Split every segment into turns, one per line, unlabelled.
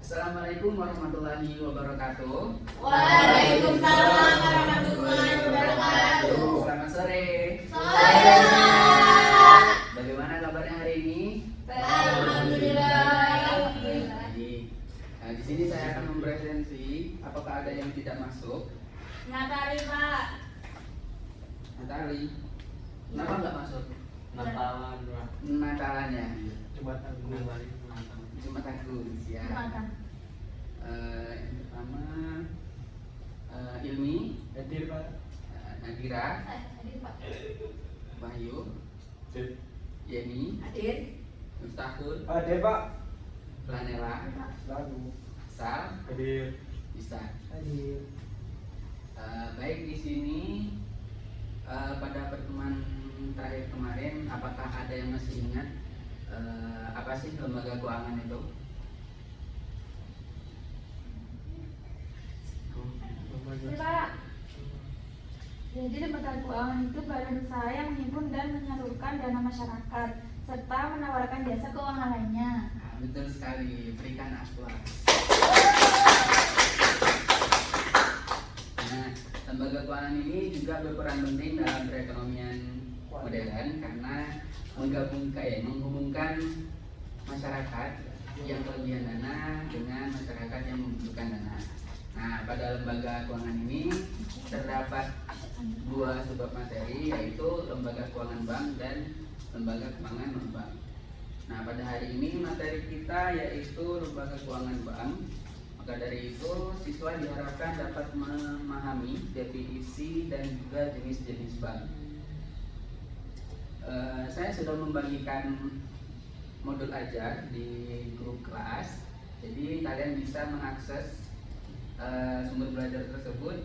Assalamualaikum warahmatullahi wabarakatuh.
Waalaikumsalam warahmatullahi wabarakatuh.
Selamat sore.
Sore.
Bagaimana kabarnya hari ini?
Alhamdulillah.
Baik. Nah, di sini saya akan mempresentasi. Apakah ada yang tidak masuk?
Natali, Pak.
Natali. Kenapa nggak masuk?
Natalan, Pak.
Natalannya.
Jembatan Gunung.
Jumat Agung. Siap. Yang pertama Ilmi,
Hadir, Pak.
Nadira,
Hadir, Pak.
Wahyu,
Hadir.
Yeni,
Hadir.
Mustahul,
Hadir, Pak.
Planela,
Selalu.
Sal,
Hadir.
Bisa.
Hadir.
Baik, di sini pada pertemuan terakhir kemarin, apakah ada yang masih ingat apa sih lembaga keuangan itu?
Pak, jadi lembaga keuangan itu badan usaha yang menghimpun dan menyalurkan dana masyarakat serta menawarkan jasa keuangan lainnya.
Nah, betul sekali, berikan aplaus. Nah, lembaga keuangan ini juga berperan penting dalam perekonomian modern karena menghubungkan masyarakat yang kelebihan dana dengan masyarakat yang membutuhkan dana. Nah, pada lembaga keuangan ini terdapat dua subbab materi, yaitu lembaga keuangan bank dan lembaga keuangan non-bank. Nah, pada hari ini materi kita yaitu lembaga keuangan bank. Maka dari itu, siswa diharapkan dapat memahami definisi dan juga jenis-jenis bank. Saya sudah membagikan modul ajar di grup kelas, jadi kalian bisa mengakses sumber belajar tersebut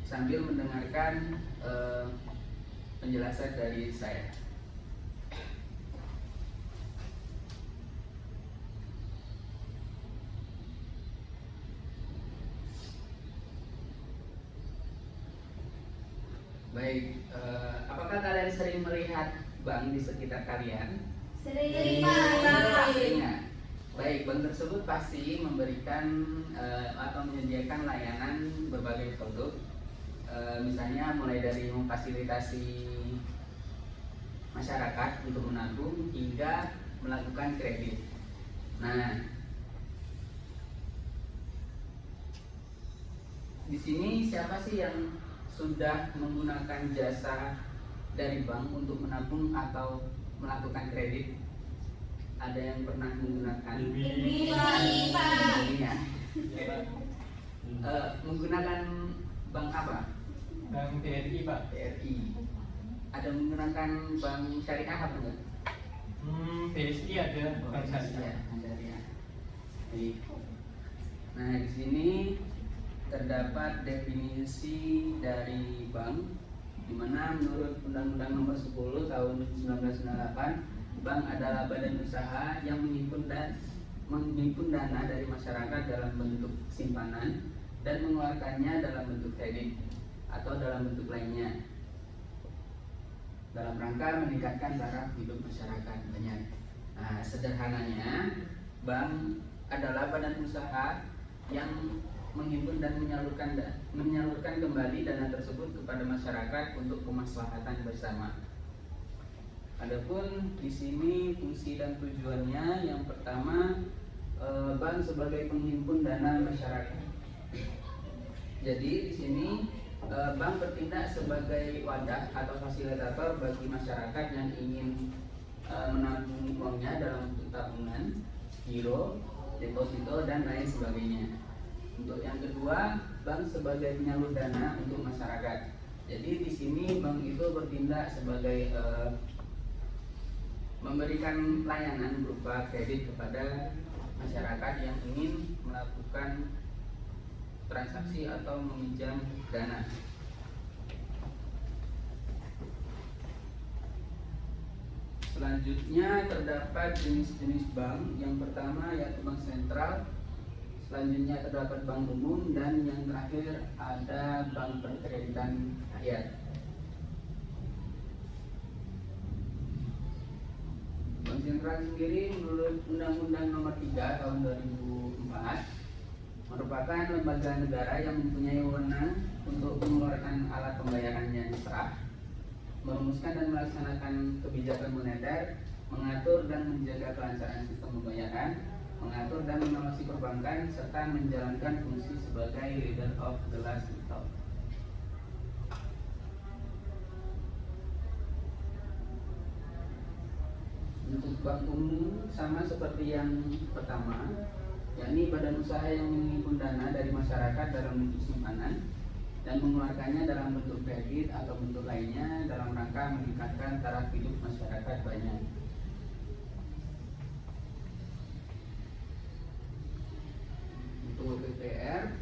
sambil mendengarkan penjelasan dari saya. Baik, apakah kalian sering melihat bank di sekitar kalian?
Sering,
Sering ya? Baik, bank tersebut pasti memberikan atau menyediakan layanan berbagai produk, misalnya mulai dari memfasilitasi masyarakat untuk menabung hingga melakukan kredit. Nah, di sini siapa sih yang sudah menggunakan jasa dari bank untuk menabung atau melakukan kredit? Ada yang pernah menggunakan?
Ini, Pak.
Ini ya. Menggunakan bank apa?
Bank BRI, Pak.
BRI. Ada menggunakan bank syariah apa enggak?
BSI ada. Bank Syariah.
Syariah. Baik. Nah, di sini terdapat definisi dari bank, di mana menurut Undang-Undang Nomor 10 Tahun 1998, bank adalah badan usaha yang menghimpun dana dari masyarakat dalam bentuk simpanan dan mengeluarkannya dalam bentuk kredit atau dalam bentuk lainnya dalam rangka meningkatkan taraf hidup masyarakat. Nah, sederhananya, bank adalah badan usaha yang menghimpun dan menyalurkan kembali dana tersebut kepada masyarakat untuk kemaslahatan bersama. Adapun di sini fungsi dan tujuannya, yang pertama, bank sebagai penghimpun dana masyarakat. Jadi di sini bank bertindak sebagai wadah atau fasilitator bagi masyarakat yang ingin menabung uangnya dalam bentuk tabungan, giro, deposito, dan lain sebagainya. Untuk yang kedua, bank sebagai penyalur dana untuk masyarakat. Jadi di sini bank itu bertindak sebagai memberikan layanan berupa kredit kepada masyarakat yang ingin melakukan transaksi atau meminjam dana. Selanjutnya terdapat jenis-jenis bank. Yang pertama yaitu bank sentral, selanjutnya terdapat bank umum, dan yang terakhir ada bank perkreditan rakyat. Bank sentral netral sendiri menurut Undang-Undang Nomor 3 Tahun 2004 merupakan lembaga negara yang mempunyai wewenang untuk mengeluarkan alat pembayaran yang sah, merumuskan dan melaksanakan kebijakan moneter, mengatur dan menjaga kelancaran sistem pembayaran, mengatur dan mengawasi perbankan, serta menjalankan fungsi sebagai leader of the last resort. Untuk bank umum sama seperti yang pertama, yakni badan usaha yang menghimpun dana dari masyarakat dalam bentuk simpanan dan mengeluarkannya dalam bentuk kredit atau bentuk lainnya dalam rangka meningkatkan taraf hidup masyarakat banyak. Untuk BPR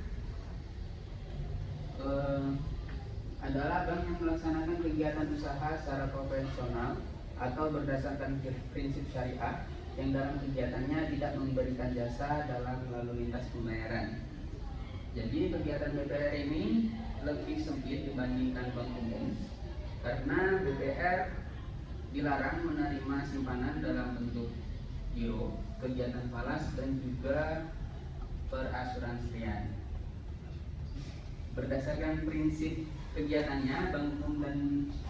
adalah bank yang melaksanakan kegiatan usaha secara konvensional atau berdasarkan prinsip syariah yang dalam kegiatannya tidak memberikan jasa dalam lalu lintas pembayaran. Jadi kegiatan BPR ini lebih sempit dibandingkan bank umum karena BPR dilarang menerima simpanan dalam bentuk giro, kegiatan falas dan juga perasuransian. Berdasarkan prinsip kegiatannya, bank umum dan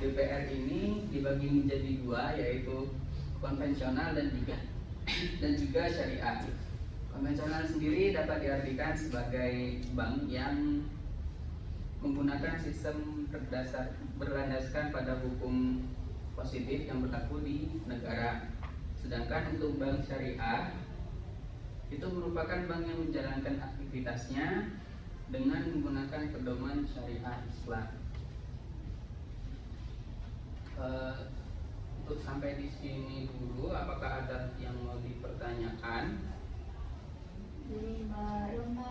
BPR ini dibagi menjadi dua, yaitu konvensional dan juga syariah. Konvensional sendiri dapat diartikan sebagai bank yang menggunakan sistem berlandaskan pada hukum positif yang berlaku di negara. Sedangkan untuk bank syariah itu merupakan bank yang menjalankan aktivitasnya dengan menggunakan pedoman syariah Islam. Untuk sampai di sini dulu, apakah ada yang mau dipertanyakan?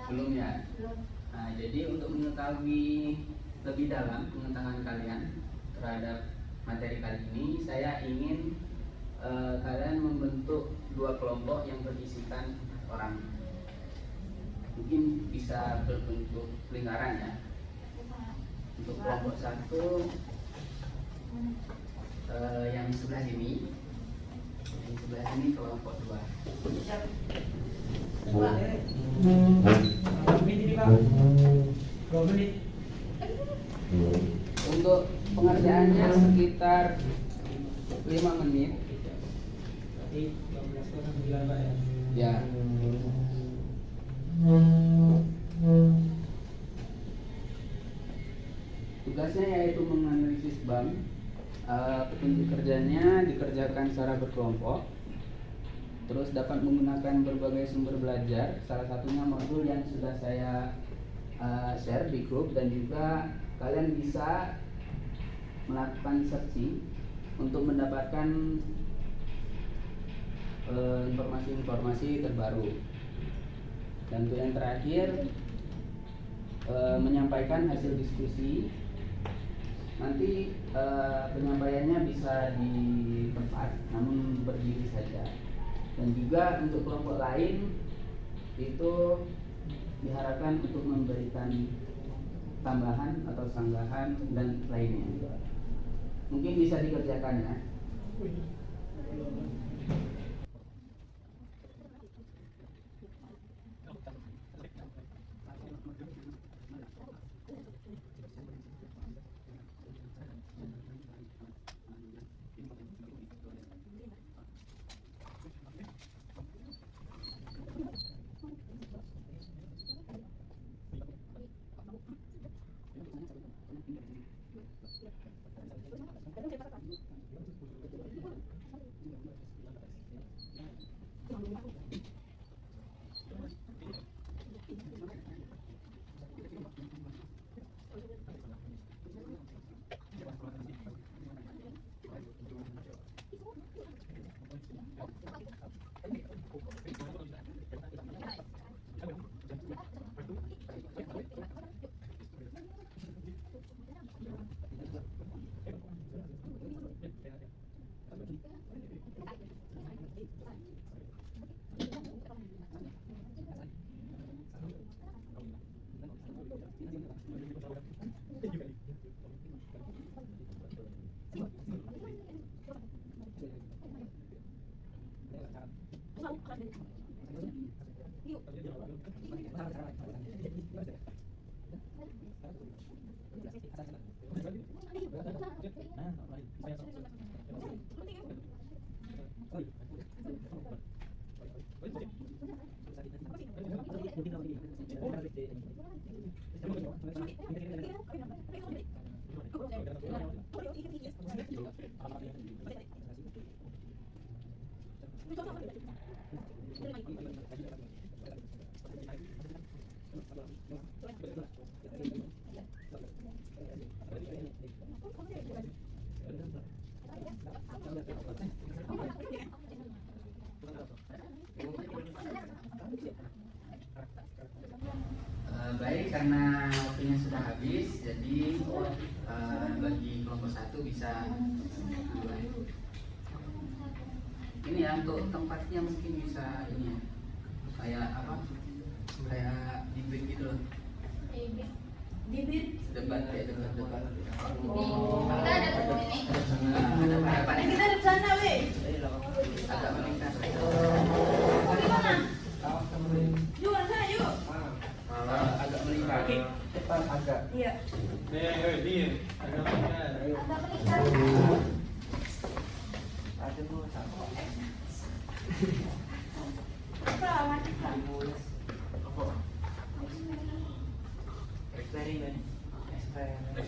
Belum ya? Nah, jadi untuk mengetahui lebih dalam pengetahuan kalian terhadap materi kali ini, saya ingin kalian membentuk dua kelompok yang berisikan 4 orang. Mungkin bisa berbentuk lingkaran ya. Untuk kelompok 1 yang sebelah sini, yang sebelah sini kelompok 2. Untuk pengerjaannya sekitar 5 menit. Ya. Tugasnya yaitu menganalisis bank. Petunjuk kerjanya dikerjakan secara berkelompok. Terus dapat menggunakan berbagai sumber belajar. Salah satunya modul yang sudah saya share di grup, dan juga kalian bisa melakukan searching untuk mendapatkan informasi-informasi terbaru. Dan untuk yang terakhir, menyampaikan hasil diskusi. Nanti penyampaiannya bisa di tempat, namun berdiri saja. Dan juga untuk kelompok lain itu diharapkan untuk memberikan tambahan atau sanggahan dan lainnya. Mungkin bisa dikerjakan ya. Baik, karena waktunya sudah habis, jadi bagi kelompok 1 bisa mulai. Ini ya untuk tempatnya mungkin bisa ini ya, kayak apa? Kayak debate gitu loh.
Bibit.
Debat ya, debat.
Kita ada buku ini.
Ada apa?
Kita ada sana, weh.
Agak meningkat.
Mau gimana? Yuk, sana yuk.
Agak meningkat.
Cepat agak.
Iya.
Dia agak meningkat.
Agak meningkat.
Ada tuh sama.
Perawan.
Apa? Eksperimen. Eksperimen.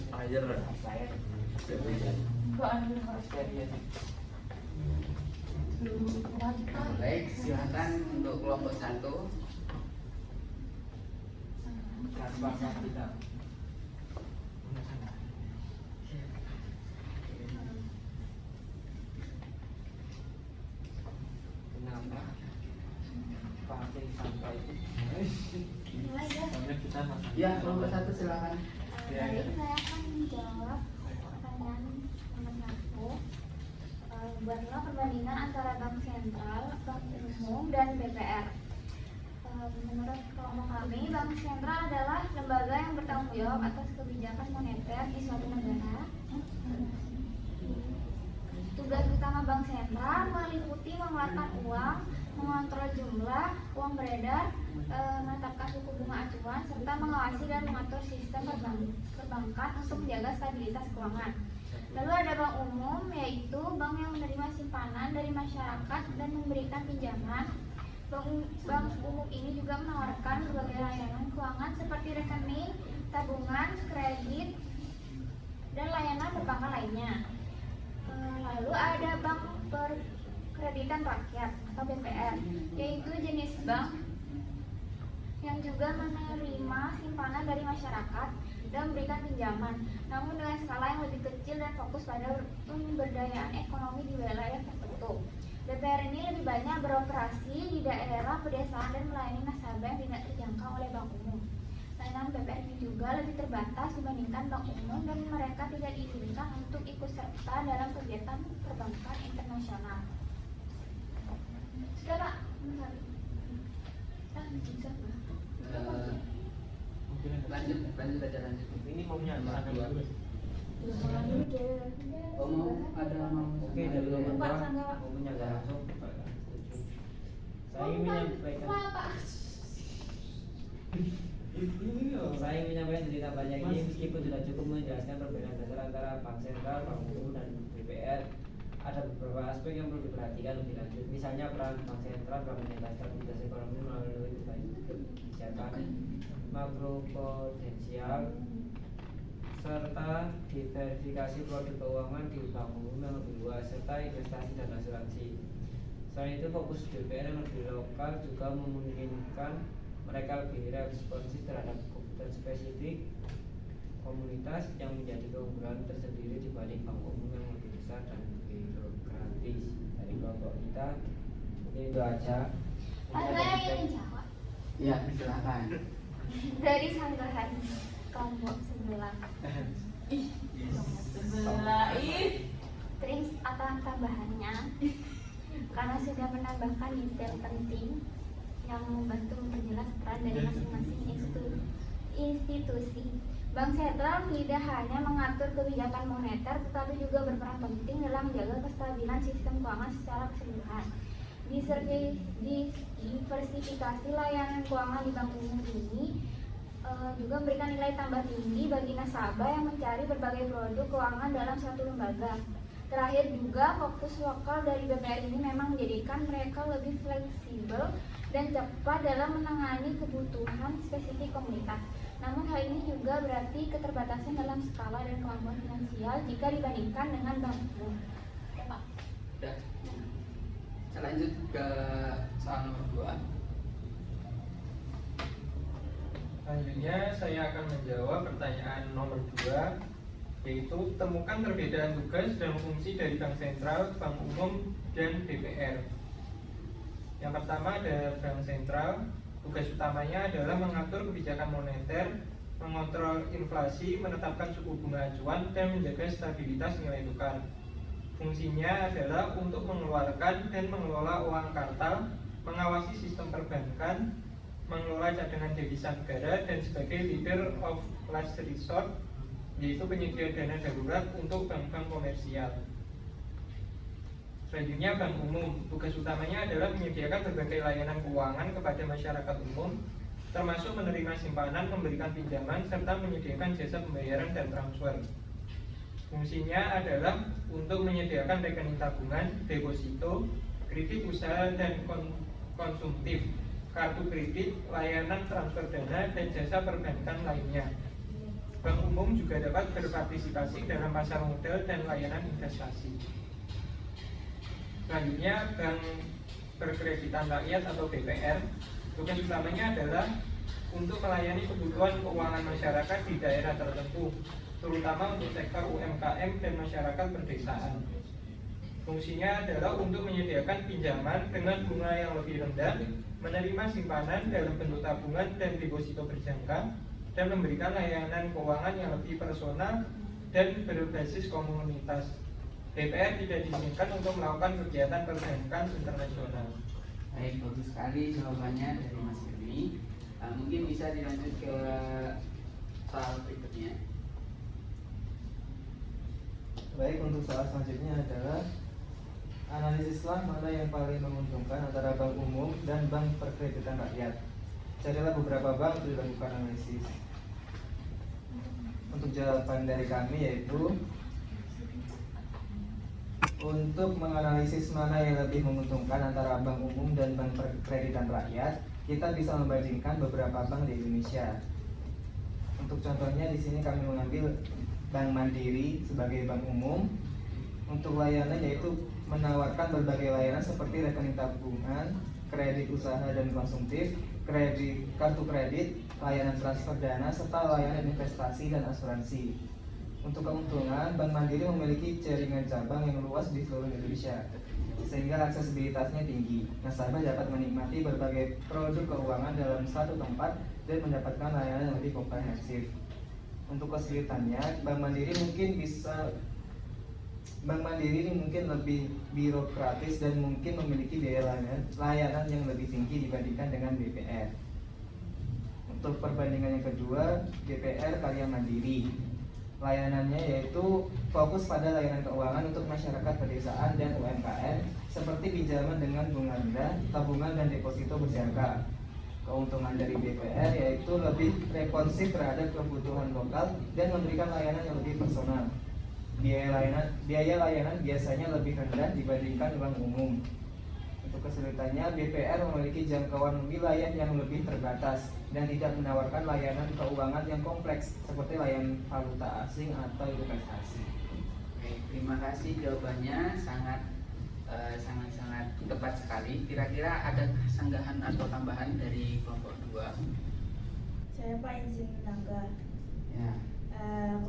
Baik, silakan untuk kelompok 1.
Transparan kita. Kenapa pakai sampai itu?
Mulai ya.
Soalnya kita masih.
Ya, kelompok 1 silakan.
Baik, saya akan menjawab pertanyaan nomor 1. Buatlah perbandingan antara Bank Sentral, Bank Umum, dan BPR. Menurut kelompok kami, Bank Sentral adalah lembaga yang bertanggung jawab atas kebijakan moneter di suatu negara. Tugas utama Bank Sentral meliputi mengeluarkan uang, mengontrol jumlah uang beredar, menetapkan suku bunga acuan, serta mengawasi dan mengatur sistem perbankan untuk menjaga stabilitas keuangan. Lalu ada bank umum, yaitu bank yang menerima simpanan dari masyarakat dan memberikan pinjaman. Bank umum ini juga menawarkan berbagai layanan keuangan seperti rekening, tabungan, kredit, dan layanan perbankan lainnya. Lalu ada bank perkreditan rakyat atau BPR, yaitu jenis bank yang juga menerima simpanan dari masyarakat dan memberikan pinjaman, namun dengan skala yang lebih kecil dan fokus pada pemberdayaan ekonomi di wilayah tertentu. BPR ini lebih banyak beroperasi di daerah pedesaan dan melayani nasabah yang tidak terjangkau oleh bank umum. Layanan BPR ini juga lebih terbatas dibandingkan bank umum dan mereka tidak diizinkan untuk ikut serta dalam kegiatan perbankan internasional. Sudah Pak? Bentar. Bisa Pak?
Lanjut aja.
Ini maunya
Nomor
ada
2. Oh, mau
Oke, dari nomor
Pak,
2
Sangga.
mau menyangga langsung. Saya ingin menyampaikan. Saya ingin menyampaikan cerita banyak ini meskipun sudah cukup menjelaskan perbedaan dasar antara Bank Sentral, Bank Umum, dan BPR. Ada beberapa aspek yang perlu diperhatikan lebih lanjut. Misalnya peran Bank Sentral dalam menjaga stabilitas ekonomi melalui kebijakan makroprudensial serta diversifikasi produk keuangan di bank umum yang lebih luas serta investasi dan asuransi. Selain itu, fokus BPR yang lebih lokal juga memungkinkan mereka lebih responsif terhadap kebutuhan spesifik komunitas yang menjadi keunggulan tersendiri dibanding bank umum yang lebih besar dan birokratis. Dari kelompok kita mungkin itu aja.
Saya ingin jawab
Ya, silakan.
dari sanggahan kelompok sebelah. Terus apa tambahannya? Karena sudah menambahkan detail penting yang membantu memperjelas peran dari masing-masing institusi. Bank Sentral tidak hanya mengatur kebijakan moneter, tetapi juga berperan penting dalam menjaga kestabilan sistem keuangan secara keseluruhan. Diversifikasi layanan keuangan di bank umum ini juga memberikan nilai tambah tinggi bagi nasabah yang mencari berbagai produk keuangan dalam satu lembaga. Terakhir juga, fokus lokal dari BPR ini memang menjadikan mereka lebih fleksibel dan cepat dalam menangani kebutuhan spesifik komunitas. Namun hal ini juga berarti keterbatasan dalam skala dan kemampuan finansial jika dibandingkan dengan bank umum. Ya, Pak.
Udah. Saya lanjut ke soal nomor 2.
Selanjutnya saya akan menjawab pertanyaan nomor 2, yaitu temukan perbedaan tugas dan fungsi dari Bank Sentral, Bank Umum, dan BPR. Yang pertama ada Bank Sentral. Tugas utamanya adalah mengatur kebijakan moneter, mengontrol inflasi, menetapkan suku bunga acuan, dan menjaga stabilitas nilai tukar. Fungsinya adalah untuk mengeluarkan dan mengelola uang kartal, mengawasi sistem perbankan, mengelola cadangan devisa negara, dan sebagai leader of last resort, yaitu penyedia dana darurat untuk bank-bank komersial. Selanjutnya Bank Umum. Tugas utamanya adalah menyediakan berbagai layanan keuangan kepada masyarakat umum, termasuk menerima simpanan, memberikan pinjaman, serta menyediakan jasa pembayaran dan transfer. Fungsinya adalah untuk menyediakan rekening tabungan, deposito, kredit usaha dan konsumtif, kartu kredit, layanan transfer dana, dan jasa perbankan lainnya. Bank Umum juga dapat berpartisipasi dalam pasar modal dan layanan investasi. Selanjutnya Bank Perkreditan Rakyat atau BPR. Tugas utamanya adalah untuk melayani kebutuhan keuangan masyarakat di daerah tertentu, terutama untuk sektor UMKM dan masyarakat pedesaan. Fungsinya adalah untuk menyediakan pinjaman dengan bunga yang lebih rendah, menerima simpanan dalam bentuk tabungan dan deposito berjangka, dan memberikan layanan keuangan yang lebih personal dan berbasis komunitas. BPR tidak diizinkan untuk melakukan kegiatan perbankan internasional.
Baik, bagus sekali jawabannya dari Mas Firly. Mungkin bisa dilanjut ke soal berikutnya.
Baik, untuk soal selanjutnya adalah analisislah mana yang paling menguntungkan antara Bank Umum dan Bank Perkreditan Rakyat. Carilah beberapa bank untuk dilakukan analisis. Untuk jawaban dari kami yaitu untuk menganalisis mana yang lebih menguntungkan antara Bank Umum dan Bank Perkreditan Rakyat, kita bisa membandingkan beberapa bank di Indonesia. Untuk contohnya di sini kami mengambil Bank Mandiri sebagai bank umum. Untuk layanan yaitu menawarkan berbagai layanan seperti rekening tabungan, kredit usaha dan konsumtif, kartu kredit, layanan transfer dana, serta layanan investasi dan asuransi. Untuk keuntungan, Bank Mandiri memiliki jaringan cabang yang luas di seluruh Indonesia, sehingga aksesibilitasnya tinggi. Nasabah dapat menikmati berbagai produk keuangan dalam satu tempat dan mendapatkan layanan yang lebih komprehensif. Untuk kesulitannya, Bank Mandiri ini mungkin lebih birokratis dan mungkin memiliki biaya layanan yang lebih tinggi dibandingkan dengan BPR. Untuk perbandingan yang kedua, BPR Karya Mandiri. Layanannya yaitu fokus pada layanan keuangan untuk masyarakat pedesaan dan UMKM seperti pinjaman dengan bunga rendah, tabungan dan deposito berjangka. Keuntungan dari BPR yaitu lebih responsif terhadap kebutuhan lokal dan memberikan layanan yang lebih personal. Biaya layanan biasanya lebih rendah dibandingkan bank umum. Untuk kesulitannya, BPR memiliki jangkauan wilayah yang lebih terbatas dan tidak menawarkan layanan keuangan yang kompleks seperti layanan valuta asing atau investasi.
Oke, terima kasih jawabannya sangat tepat sekali. Kira-kira ada sanggahan atau tambahan dari kelompok 2?
Saya Pak izin menyanggah.
Ya.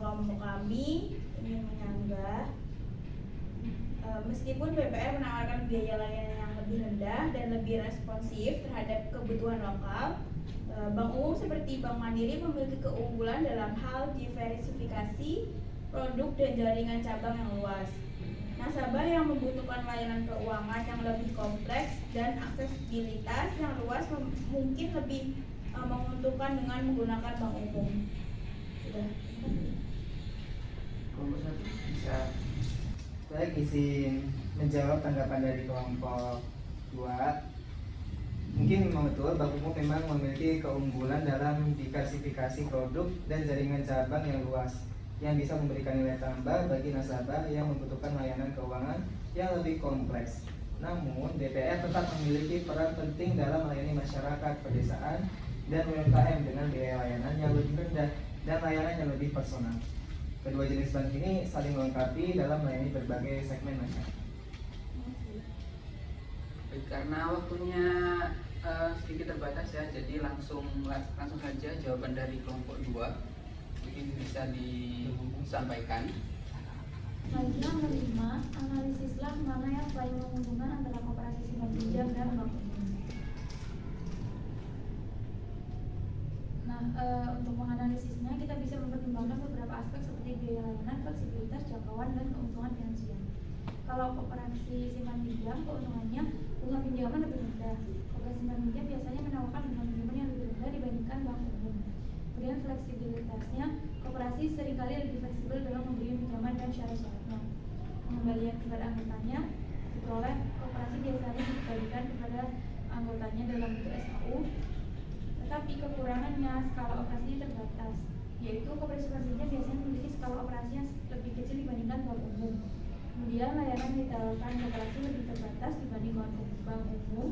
Kelompok kami ingin menyanggah meskipun BPR menawarkan biaya layanan yang lebih rendah dan lebih responsif terhadap kebutuhan lokal, Bank Umum seperti Bank Mandiri memiliki keunggulan dalam hal diversifikasi produk dan jaringan cabang yang luas. Nasabah yang membutuhkan layanan keuangan yang lebih kompleks dan aksesibilitas yang luas mungkin lebih menguntungkan dengan menggunakan Bank Umum. Sudah.
Kelompok 1 bisa.
Baik, izin menjawab tanggapan dari kelompok 2. Mungkin memang betul, Bank Umum memang memiliki keunggulan dalam diversifikasi produk dan jaringan cabang yang luas. yang bisa memberikan nilai tambah bagi nasabah yang membutuhkan layanan keuangan yang lebih kompleks. Namun, DPR tetap memiliki peran penting dalam melayani masyarakat pedesaan dan UMKM dengan biaya layanan yang lebih rendah dan layanan yang lebih personal. Kedua jenis bank ini saling melengkapi dalam melayani berbagai segmen masyarakat.
Karena waktunya sedikit terbatas ya, jadi langsung saja jawaban dari kelompok 2 mungkin bisa disampaikan.
Bagian kelima, analisislah mana yang paling menguntungkan antara koperasi simpan pinjam dan bank umum. Nah, untuk menganalisisnya kita bisa mempertimbangkan beberapa aspek seperti biaya layanan, fleksibilitas, jangkauan, dan keuntungan finansial. Kalau koperasi simpan pinjam, keuntungannya bunga pinjaman lebih rendah. Koperasi simpan pinjam biasanya menawarkan bunga pinjaman yang lebih rendah dibandingkan bank umum. Kemudian fleksibilitasnya, koperasi seringkali lebih fleksibel dalam memberi pinjaman dan syarat-syaratnya. Pengembalian kepada anggotanya diperoleh koperasi biasanya dikembalikan kepada anggotanya dalam bentuk SKU, tetapi kekurangannya skala operasinya terbatas, yaitu koperasi pinjam biasanya memiliki skala operasi yang lebih kecil dibandingkan bank umum. Kemudian layanan yang ditawarkan koperasi lebih terbatas dibanding bank umum.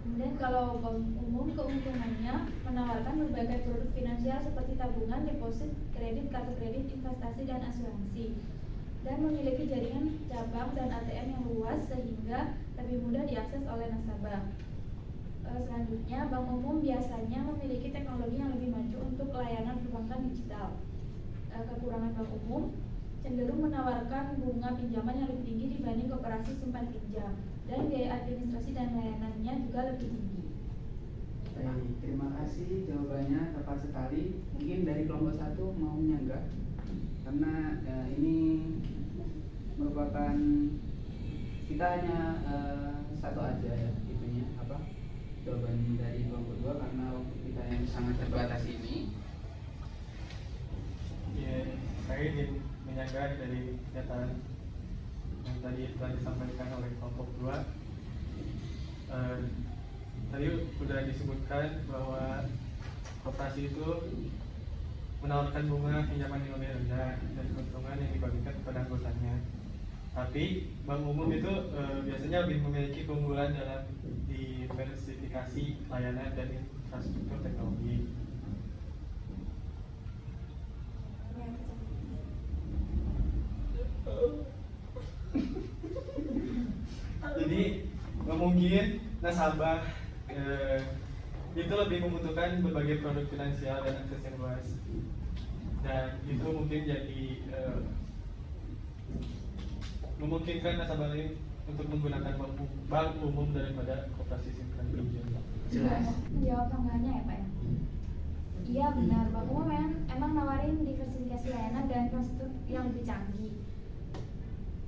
Kemudian kalau bank umum keuntungannya menawarkan berbagai produk finansial seperti tabungan, deposit, kredit, kartu kredit, investasi, dan asuransi, dan memiliki jaringan cabang dan ATM yang luas sehingga lebih mudah diakses oleh nasabah. Selanjutnya, bank umum biasanya memiliki teknologi yang lebih maju untuk layanan perbankan digital. Kekurangan bank umum cenderung menawarkan bunga pinjaman yang lebih tinggi dibanding koperasi simpan pinjam, dan biaya administrasi dan layanannya juga lebih tinggi.
Baik, terima kasih, jawabannya tepat sekali. Mungkin dari kelompok 1 mau nyanggah, karena ini merupakan kita hanya satu aja ya, itunya apa jawaban dari kelompok 2 karena waktu kita yang sangat terbatas ini.
Ya, saya ingin menyanggah dari pernyataan yang tadi telah disampaikan oleh kelompok 2. Tadi sudah disebutkan bahwa koperasi itu menawarkan bunga pinjaman yang lebih rendah dan keuntungan yang dibagikan kepada anggotanya. Tapi bank umum itu biasanya lebih memiliki keunggulan dalam diversifikasi layanan dan infrastruktur teknologi. Jadi mungkin nasabah itu lebih membutuhkan berbagai produk finansial dan akses yang luas, dan itu mungkin jadi memungkinkan nasabah lain untuk menggunakan bank umum daripada koperasi simpan pinjam.
Jelas.
Menjawab tangganya ya Pak ya? Iya benar, bank umum emang nawarin diversifikasi layanan dan infrastruktur yang lebih canggih,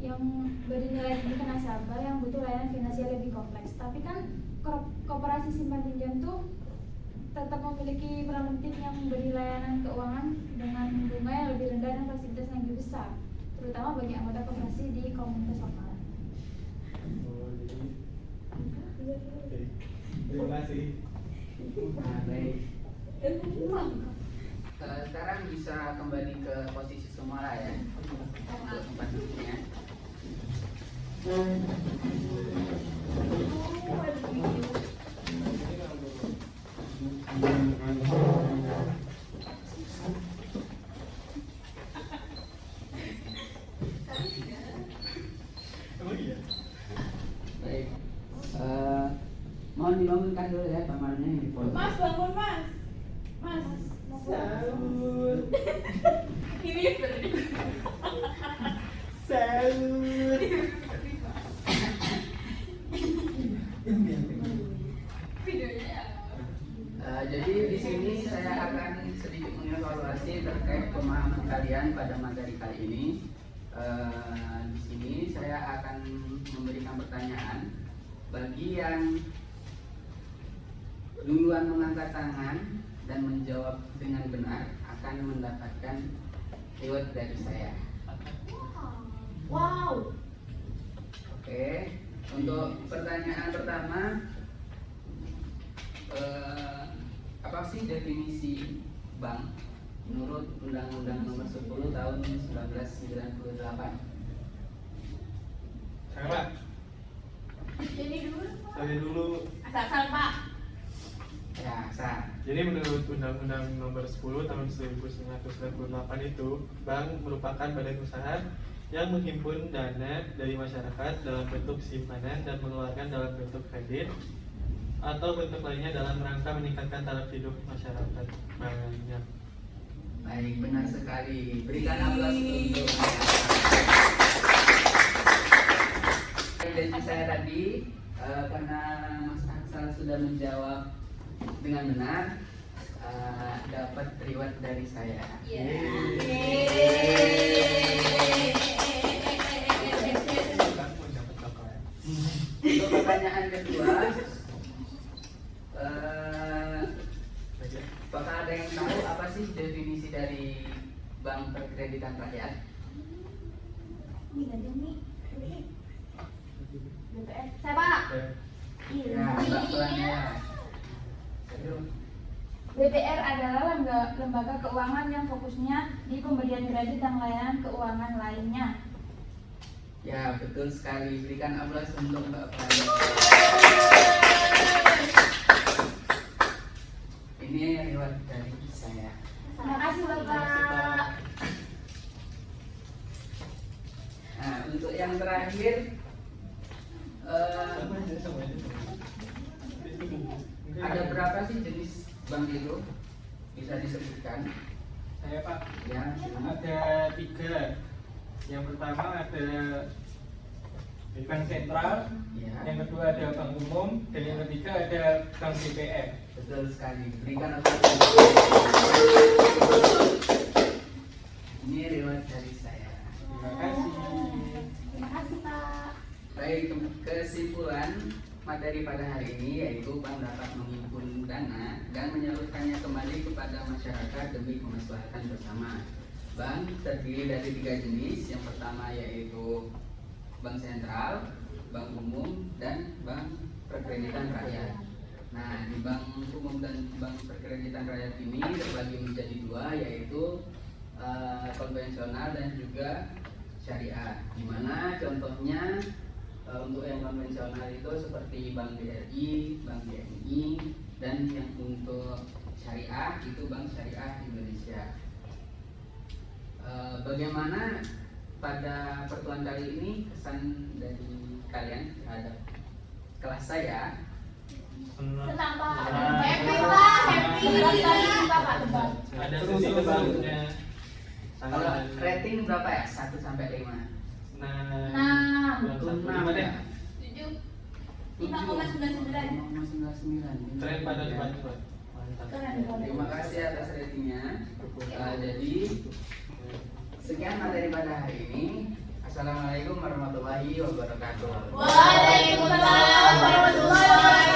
yang bernilai tinggi ke nasabah yang butuh layanan finansial lebih kompleks. Tapi kan koperasi simpan pinjam tuh tetap memiliki peran penting yang memberi layanan keuangan dengan bunga yang lebih rendah dan fasilitas yang lebih besar, terutama bagi anggota koperasi di komunitas lokal.
Oke. Terima kasih.
Nah, baik. Sekarang bisa kembali ke posisi semula ya, untuk tempat duduknya.
Oh iya.
Baik. Mohon dibangunkan dulu ya kamarnya yang di pojok.
Mas, bangun Mas. Mas.
Sahur.
Ini berarti.
Sahur.
Videonya ya.
Jadi di sini saya akan sedikit mengevaluasi terkait pemahaman kalian pada materi kali ini. Di sini saya akan memberikan pertanyaan bagi yang duluan mengangkat tangan dan menjawab dengan benar akan mendapatkan reward dari saya.
Wow.
Oke, untuk pertanyaan pertama, apa sih definisi bank? menurut Undang-Undang Nomor 10 Tahun 1998.
Saya Pak.
Jadi dulu.
Saya dulu.
Asal Pak.
Ya, sah.
Jadi menurut Undang-Undang Nomor 10 Tahun 1998 itu, bank merupakan badan usaha yang menghimpun dana dari masyarakat dalam bentuk simpanan dan mengeluarkan dalam bentuk kredit atau bentuk lainnya dalam rangka meningkatkan taraf hidup masyarakat banyak.
Baik, benar sekali. Berikan aplaus untuk janji saya tadi, karena Mas Aksal sudah menjawab dengan benar, dapat reward dari saya. Untuk pertanyaan kedua, apakah ada yang tahu apa sih definisi dari Bank Perkreditan Rakyat?
BPR. Saya Pak.
Ya, Mbak Tuannya.
BPR adalah lembaga keuangan yang fokusnya di pemberian kredit dan layanan keuangan lainnya.
Ya, betul sekali. Berikan aplaus untuk Mbak Fani. Ini reward dari saya.
Terima kasih Bapak.
Nah, untuk yang terakhir, ada berapa sih jenis bank itu? Bisa disebutkan?
Saya Pak,
Ya,
ada 3. Yang pertama ada bank sentral,
ya.
yang kedua ada bank umum, dan yang ketiga ada bank BPR.
Betul sekali. Berikan aplaus. Ini reward dari saya.
Terima kasih.
Terima kasih Pak.
Baik, kesimpulan materi pada hari ini yaitu bank dapat menghimpun dana dan menyalurkannya kembali kepada masyarakat demi kemaslahatan bersama. Bank terdiri dari 3 jenis. Yang pertama yaitu bank sentral, bank umum, dan bank perkreditan rakyat. Nah, di bank umum dan bank perkreditan rakyat ini terbagi menjadi 2, yaitu konvensional dan juga syariah. Dimana contohnya untuk yang konvensional itu seperti Bank BRI, Bank BNI, dan yang untuk syariah itu Bank Syariah Indonesia. Bagaimana pada pertemuan kali ini kesan dari kalian terhadap kelas saya?
Senang Pak.
Senang.
Happy Pak. Happy. Pak.
Ada sesi selanjutnya.
Kalau rating berapa ya? 1 sampai 5.
Nah,
Untuk 6
Gimana?
ya?
5,99.
5,99.
Tren pada cepat-cepat.
Terima kasih atas ratingnya. Jadi sekian materi pada hari ini. Assalamualaikum warahmatullahi wabarakatuh.
Waalaikumsalam warahmatullahi wabarakatuh.